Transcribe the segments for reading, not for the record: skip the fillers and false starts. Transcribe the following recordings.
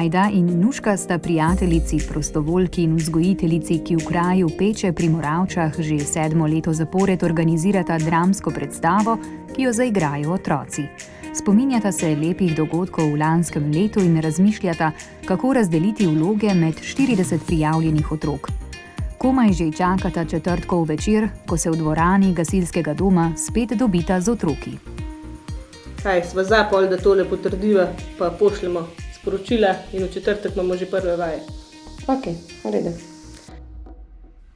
Ajda in Nuška sta prijateljici, prostovoljki in vzgojiteljici, ki v kraju Peče pri Moravčah že 7. leto zapored organizirata dramsko predstavo, ki jo zaigrajo otroci. Spominjata se lepih dogodkov v lanskem letu in razmišljata, kako razdeliti vloge med 40 prijavljenih otrok. Komaj že čakata četrtkov večer, ko se v dvorani gasilskega doma spet dobita z otroki. Kaj, sva zapol, da tole potrdiva, pa pošljemo sporočila in v četrtek imamo že prve vaje. Ok, v redu.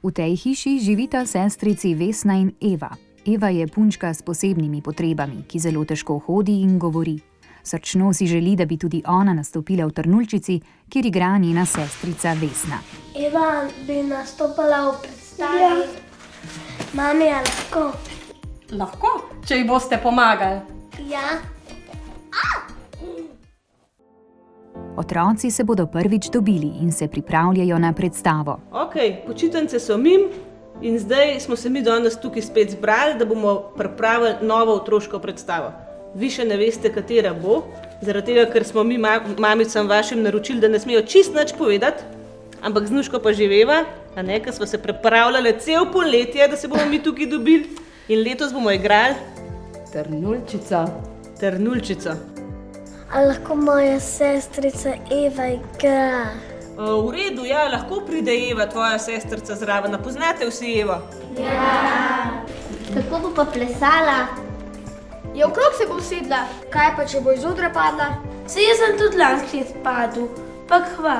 V tej hiši živita sestrici Vesna in Eva. Eva je punčka s posebnimi potrebami, ki zelo težko hodi in govori. Srčno si želi, da bi tudi ona nastopila v Trnuljčici, kjer igra njena sestrica Vesna. Eva bi nastopala v predstavi. Mami, je lahko? Lahko, če ji boste pomagali. Ja. Otroci se bodo prvič dobili in se pripravljajo na predstavo. Ok, počitnice so mim in zdaj smo se mi danes tukaj spet zbrali, da bomo pripravili novo otroško predstavo. Vi še ne veste, katera bo, zaradi tega, ker smo mi mamicam vašim naročili, da ne smejo čist nič povedati, ampak z Nuško pa že veva, a ne, ker smo se pripravljali cel poletje, da se bomo mi tukaj dobili in letos bomo igrali Trnuljčico. A lahko moja sestrica Eva igra? V redu, ja, lahko pride Eva, tvoja sestrica zraven. Poznate vsi Evo? Ja. Kako bo pa plesala? Ja, okrog se bo usedla. Kaj pa, če bo iz odra padla? Saj jaz sem tudi lanski let padel, pa hva.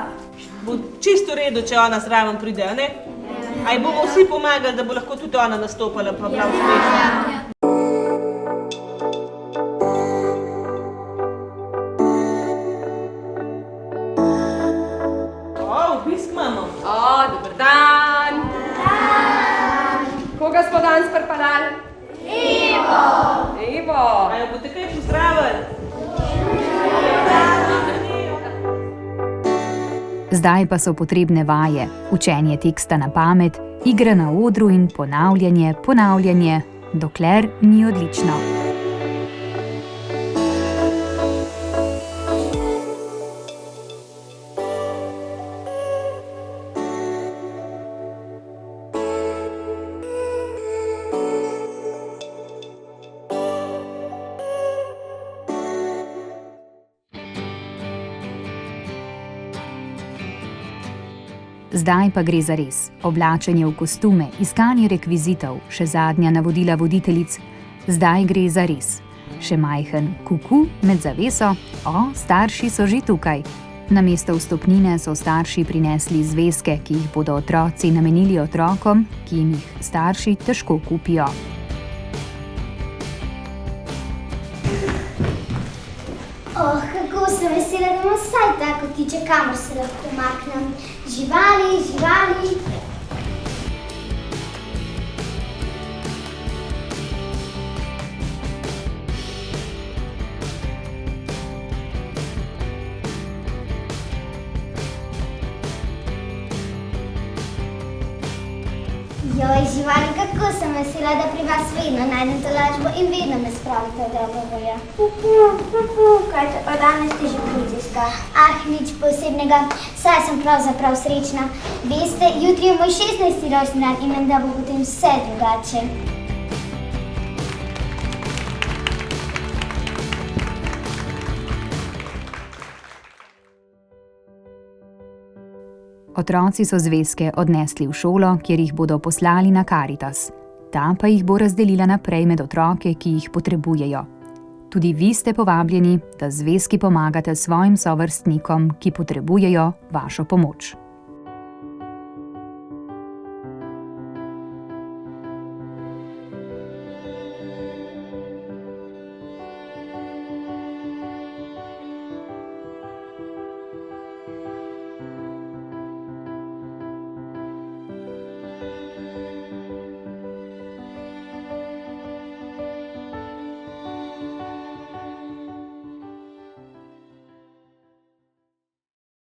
Bo čisto v redu, če ona zraven pride, a ne? Aj bomo vsi pomagali, da bo lahko tudi ona nastopala, pa bila uspešna. Obisk imamo. Dober dan. Koga smo danes pripeljali? Evo. A jo boste kaj pozdravili? Zdaj pa so potrebne vaje, učenje teksta na pamet, igra na odru in ponavljanje, dokler ni odlično. Zdaj pa gre za res. Oblačenje v kostume, iskanje rekvizitov, še zadnja navodila voditeljic. Zdaj gre za res. Še majhen kuku med zaveso, starši so že tukaj. Namesto vstopnine so starši prinesli zvezke, ki jih bodo otroci namenili otrokom, ki jim jih starši težko kupijo. Kako sem vesela, da imam vsaj tako tiče, kamor se lahko maknem. Živali. Živali, kako sem vesela, da pri vas vedno najdem tolažbo in vedno me spravite v dobro voljo. Kaj te pa danes ti že pruciska? Nič posebnega, saj sem pravzaprav srečna. Veste, jutri je moj 16. rojstni dan in menda bo potem vse drugače. Otroci so zvezke odnesli v šolo, kjer jih bodo poslali na Karitas. Ta pa jih bo razdelila naprej med otroke, ki jih potrebujejo. Tudi vi ste povabljeni, da zvezki pomagate svojim sovrstnikom, ki potrebujejo vašo pomoč.